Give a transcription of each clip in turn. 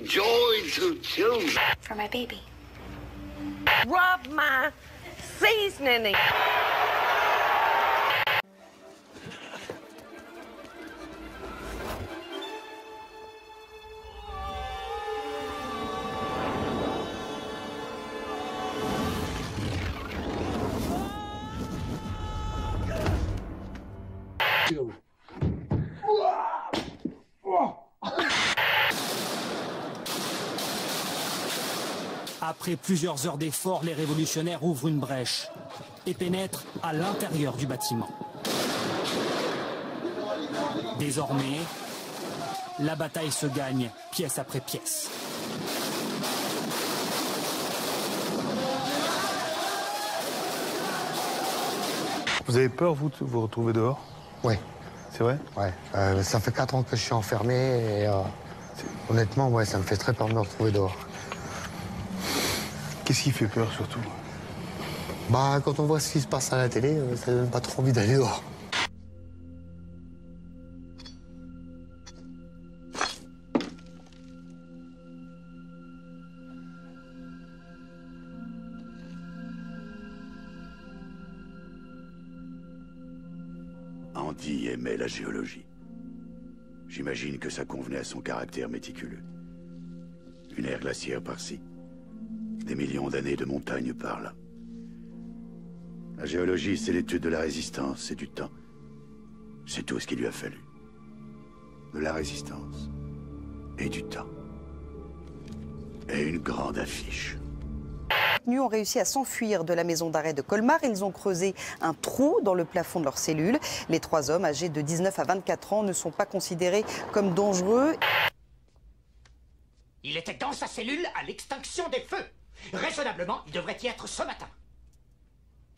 joy to children. For my baby. Rub my seasoning. Après plusieurs heures d'efforts, les révolutionnaires ouvrent une brèche et pénètrent à l'intérieur du bâtiment. Désormais, la bataille se gagne pièce après pièce. Vous avez peur, vous, de vous retrouver dehors? Oui. C'est vrai? Ouais. Ça fait 4 ans que je suis enfermé et honnêtement, ouais, ça me fait très peur de me retrouver dehors. Qu'est-ce qui fait peur, surtout? Bah, quand on voit ce qui se passe à la télé, ça donne pas trop envie d'aller dehors. Andy aimait la géologie. J'imagine que ça convenait à son caractère méticuleux. Une ère glaciaire par-ci. Des millions d'années de montagnes par-là. La géologie, c'est l'étude de la résistance et du temps. C'est tout ce qu'il lui a fallu. De la résistance et du temps. Et une grande affiche. Ils ont réussi à s'enfuir de la maison d'arrêt de Colmar. Ils ont creusé un trou dans le plafond de leur cellule. Les 3 hommes, âgés de 19 à 24 ans, ne sont pas considérés comme dangereux. Il était dans sa cellule à l'extinction des feux. Raisonnablement, il devrait y être ce matin.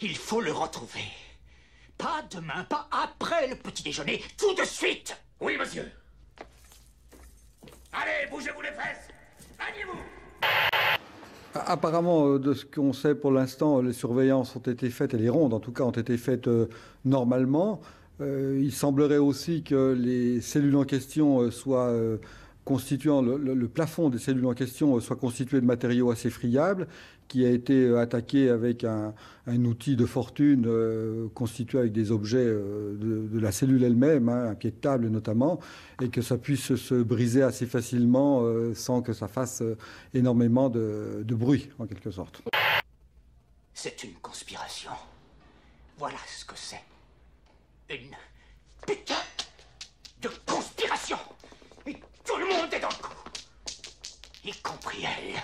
Il faut le retrouver. Pas demain, pas après le petit déjeuner, tout de suite. Oui, monsieur. Allez, bougez-vous les fesses. Maniez-vous. Apparemment, de ce qu'on sait pour l'instant, les surveillances ont été faites, et les rondes en tout cas ont été faites normalement. Il semblerait aussi que les cellules en question soient constituant, le plafond des cellules en question soit constitué de matériaux assez friables, qui a été attaqué avec un outil de fortune constitué avec des objets de la cellule elle-même, hein, un pied de table notamment, et que ça puisse se briser assez facilement sans que ça fasse énormément de bruit, en quelque sorte. C'est une conspiration. Voilà ce que c'est. Une putain de conspiration. Et tout le monde est dans le coup. Y compris elle.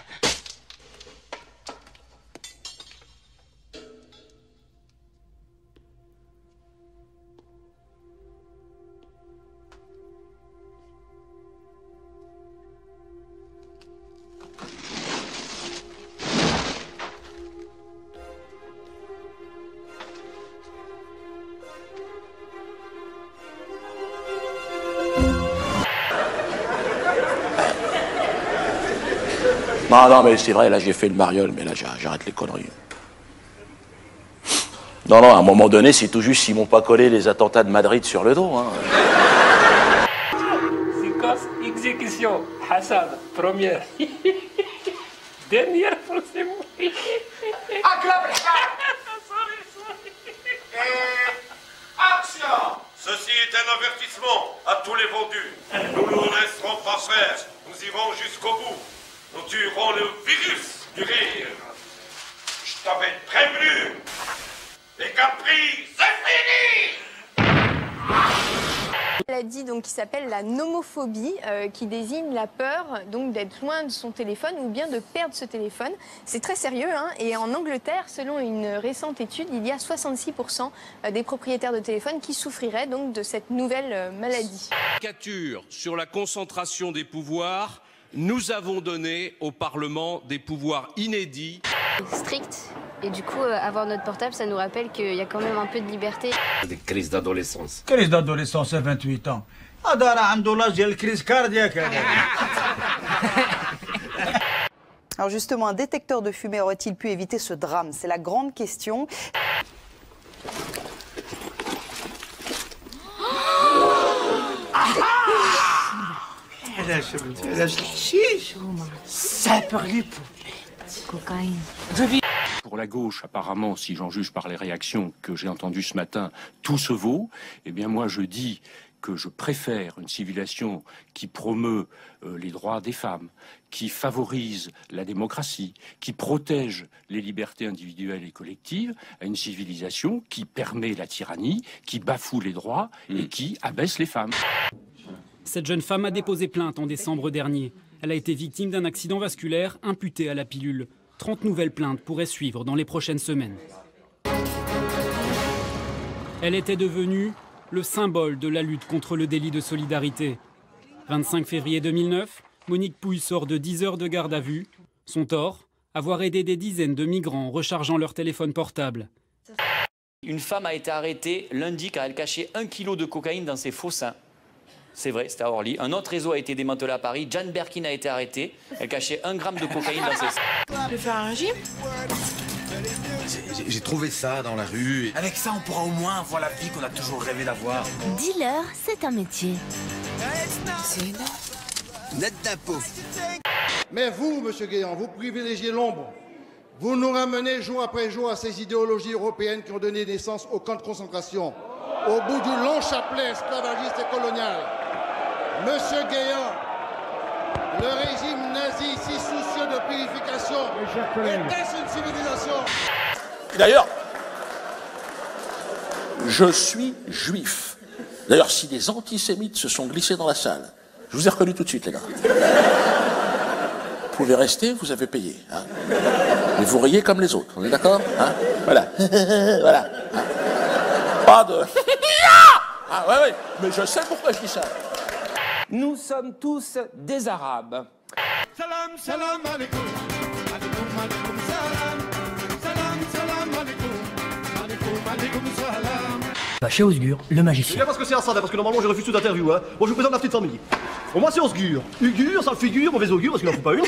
Non, mais c'est vrai, là, j'ai fait le mariole, mais là, j'arrête les conneries. Non, à un moment donné, c'est tout juste s'ils m'ont pas collé les attentats de Madrid sur le dos. Hein. Séquence exécution. Hassan, première. Dernière pour ces mots. Acclame. Action. Ceci est un avertissement à tous les vendus. Nous ne laisserons pas faire. Nous irons jusqu'au bout. Nous tuerons le virus du rire. Je t'avais prévenu. Les caprices, c'est fini. Maladie donc qui s'appelle la nomophobie, qui désigne la peur donc d'être loin de son téléphone ou bien de perdre ce téléphone. C'est très sérieux, hein, et en Angleterre, selon une récente étude, il y a 66% des propriétaires de téléphones qui souffriraient donc de cette nouvelle maladie. Sur la concentration des pouvoirs. Nous avons donné au Parlement des pouvoirs inédits. Strict. Et du coup, avoir notre portable, ça nous rappelle qu'il y a quand même un peu de liberté. Des crises d'adolescence. Crise d'adolescence à 28 ans. J'ai le crise cardiaque. Alors justement, un détecteur de fumée aurait-il pu éviter ce drame? C'est la grande question. معليش بنتي علاش الحشيش سابر لي Cocaïne. Pour la gauche, apparemment, si j'en juge par les réactions que j'ai entendues ce matin, tout se vaut. Eh bien, moi, je dis que je préfère une civilisation qui promeut les droits des femmes, qui favorise la démocratie, qui protège les libertés individuelles et collectives, à une civilisation qui permet la tyrannie, qui bafoue les droits et qui abaisse les femmes. Cette jeune femme a déposé plainte en décembre dernier. Elle a été victime d'un accident vasculaire imputé à la pilule. 30 nouvelles plaintes pourraient suivre dans les prochaines semaines. Elle était devenue le symbole de la lutte contre le délit de solidarité. 25 février 2009, Monique Pouille sort de 10 heures de garde à vue. Son tort, avoir aidé des dizaines de migrants en rechargeant leur téléphone portable. Une femme a été arrêtée lundi car elle cachait 1 kilo de cocaïne dans ses faux seins. C'est vrai, c'était à Orly. Un autre réseau a été démantelé à Paris. Jane Birkin a été arrêtée. Elle cachait 1 gramme de cocaïne dans ses seins. Tu veux faire un régime? J'ai trouvé ça dans la rue. Avec ça, on pourra au moins avoir la vie qu'on a toujours rêvé d'avoir. Dealer, c'est un métier. C'est énorme. Net d'impôts. Mais vous, monsieur Guéant, vous privilégiez l'ombre. Vous nous ramenez jour après jour à ces idéologies européennes qui ont donné naissance aux camps de concentration, au bout du long chapelet esclavagiste et colonial. Monsieur Guéant, le régime nazi, si soucieux de purification, était-ce une civilisation? D'ailleurs, je suis juif. D'ailleurs, si des antisémites se sont glissés dans la salle, je vous ai reconnu tout de suite, les gars. Vous pouvez rester, vous avez payé. Hein. Et vous riez comme les autres, on est d'accord, hein? Voilà. Voilà. Hein. Pas de... Ah ouais, ouais, mais je sais pourquoi je dis ça. Nous sommes tous des Arabes. Salam, salam alaikum. Alaikum, alaikum, salam. Salam, salam alaikum. Alaikum, alaikum, salam. Bah chez Osgur, le magicien. C'est bien parce que c'est un parce que normalement je refuse toute interview. Hein. Bon, je vous présente ma petite famille. Bon, moi c'est Osgur. Ugur, sale figure, mauvais augure parce qu'il n'en faut pas une.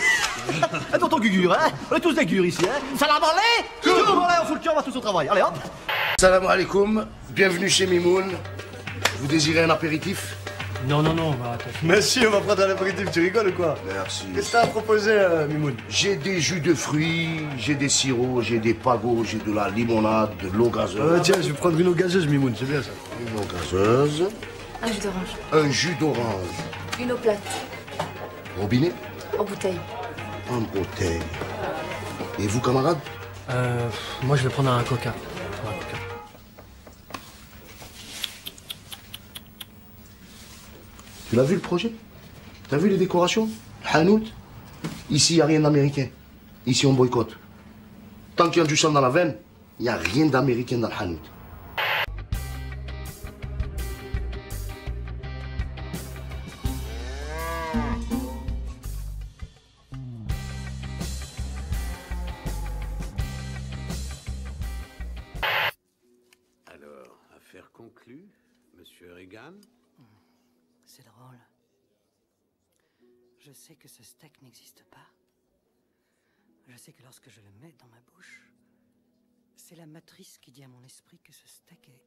Et tonton Gugur, hein. On est tous des gurs ici, hein. Salam alaikum. Allez, on fout le cœur, on va tous au travail. Allez hop. Salam alaikum, bienvenue chez Mimoun. Vous désirez un apéritif? Non, non, non, on va... Monsieur, on va prendre un apéritif, tu rigoles ou quoi? Merci. Qu'est-ce que t'as à proposer, Mimoun? J'ai des jus de fruits, j'ai des sirops, j'ai des pagots, j'ai de la limonade, de l'eau gazeuse. Tiens, je vais prendre une eau gazeuse, Mimoun, c'est bien ça. Une eau gazeuse. Un jus d'orange. Un jus d'orange. Une eau plate. Robinet? En bouteille. En bouteille. Et vous, camarade? Moi je vais prendre un coca. Tu l'as vu le projet? T'as vu les décorations? Hanout? Ici, il n'y a rien d'américain. Ici, on boycotte. Tant qu'il y a du sang dans la veine, il n'y a rien d'américain dans le Hanout. Alors, affaire conclue, monsieur Reagan. C'est drôle. Je sais que ce steak n'existe pas. Je sais que lorsque je le mets dans ma bouche, c'est la matrice qui dit à mon esprit que ce steak est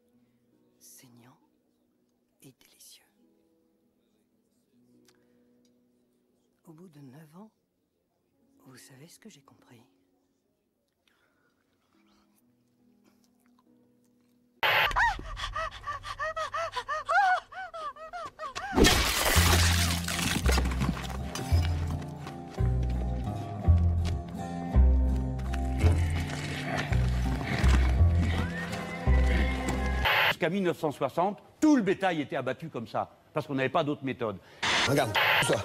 saignant et délicieux. Au bout de 9 ans, vous savez ce que j'ai compris? Jusqu'à 1960, tout le bétail était abattu comme ça, parce qu'on n'avait pas d'autre méthode. Regarde, ça.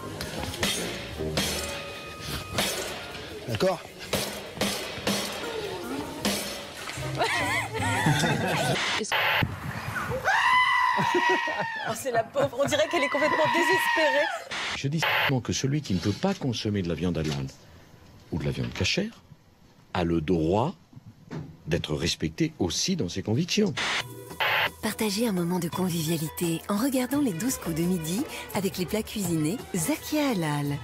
D'accord? Oh, c'est la pauvre, on dirait qu'elle est complètement désespérée. Je dis simplement que celui qui ne peut pas consommer de la viande halal ou de la viande cachère a le droit d'être respecté aussi dans ses convictions. Partagez un moment de convivialité en regardant les 12 coups de midi avec les plats cuisinés Zakia Halal.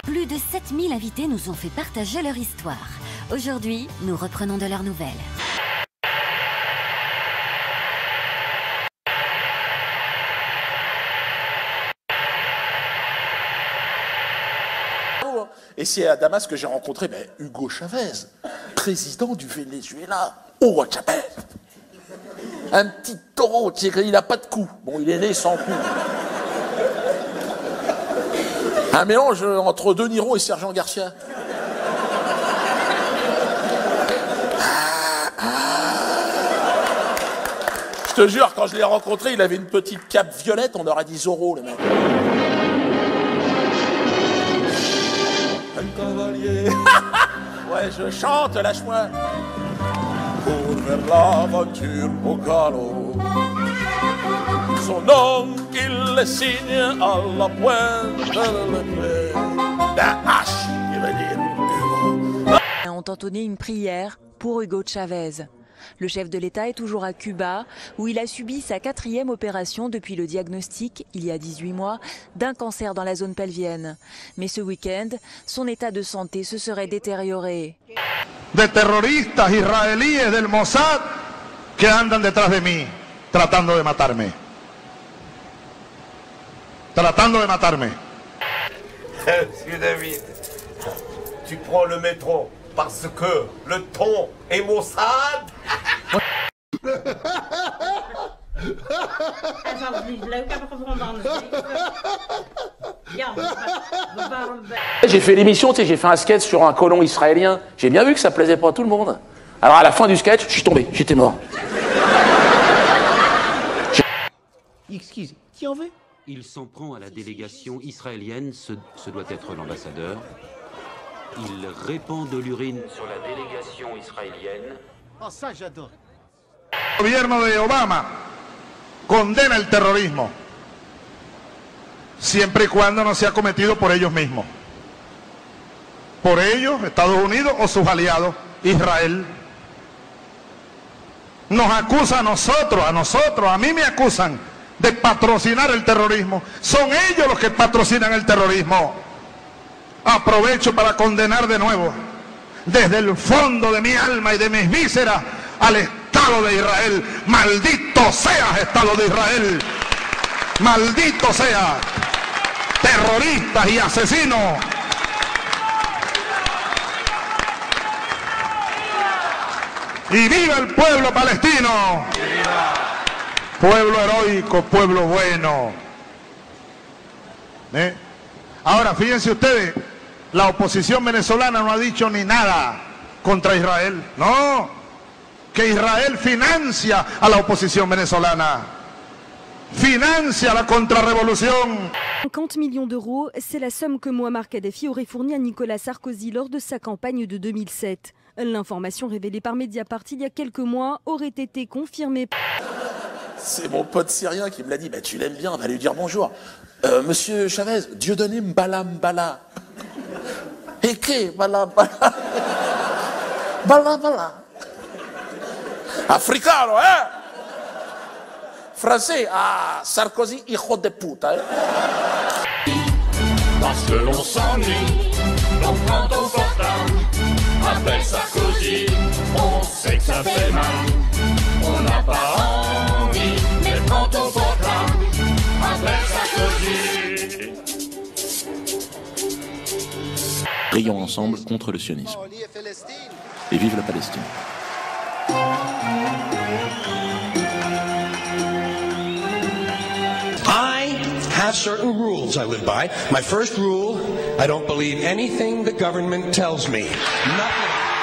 Plus de 7000 invités nous ont fait partager leur histoire. Aujourd'hui, nous reprenons de leurs nouvelles. Et c'est à Damas que j'ai rencontré Hugo Chavez, président du Venezuela. Hugo Chavez. Un petit taureau, il n'a pas de cou. Bon, il est né sans cou. Un mélange entre De Niro et Sergent Garcia. Je te jure, quand je l'ai rencontré, il avait une petite cape violette, on aurait dit Zorro, le mec. Un cavalier. Ouais, je chante, lâche-moi. Cours vers l'aventure au galop. Son nom, il le signe à la pointe de l'épée. D'un H, il veut dire Hugo. Ont entonné une prière pour Hugo Chavez. Le chef de l'État est toujours à Cuba, où il a subi sa 4e opération depuis le diagnostic, il y a 18 mois, d'un cancer dans la zone pelvienne. Mais ce week-end, son état de santé se serait détérioré. De terroristas israelíes del Mossad que andan detrás de mí, tratando de matarme. Tratando de matarme. Monsieur David, tu prends le métro parce que le ton est Mossad. J'ai fait l'émission, tu sais, j'ai fait un sketch sur un colon israélien. J'ai bien vu que ça plaisait pas à tout le monde. Alors à la fin du sketch, je suis tombé, j'étais mort. Excuse, qui en veut? Il s'en prend à la délégation israélienne, ce doit être l'ambassadeur. Il répand de l'urine sur la délégation israélienne. Oh, ça j'adore. El gobierno de Obama condena el terrorismo, siempre y cuando no sea cometido por ellos mismos. Por ellos, Estados Unidos o sus aliados, Israel. Nos acusa a nosotros, a mí me acusan de patrocinar el terrorismo. Son ellos los que patrocinan el terrorismo. Aprovecho para condenar de nuevo, desde el fondo de mi alma y de mis vísceras, al Estado de Israel. Maldito seas, Estado de Israel. Maldito seas, terroristas y asesinos. Y viva el pueblo palestino. Pueblo heroico, pueblo bueno. Ahora, fíjense ustedes, la oposición venezolana no ha dicho ni nada contra Israel. No, que Israel financia a la oposición venezolana. Financia la contrarrévolution. 50 millions d'euros, c'est la somme que Mouammar Kadhafi aurait fournie à Nicolas Sarkozy lors de sa campagne de 2007. L'information révélée par Mediapart il y a quelques mois aurait été confirmée. C'est mon pote syrien qui me l'a dit. Bah, tu l'aimes bien, on va lui dire bonjour. Monsieur Chavez, Dieudonné Mbala Mbala. Et qui Mbala Mbala. Mbala Mbala. Africano, hein? Français, ah, Sarkozy, hijo de puta, hein? Parce que l'on s'ennuie, donc prend ton portable, appelle Sarkozy, on sait que ça fait mal. On n'a pas envie, mais prends ton portable, appelle Sarkozy. Prions ensemble contre le sionisme. Et vive la Palestine. I have certain rules I live by. My first rule, I don't believe anything the government tells me. Nothing.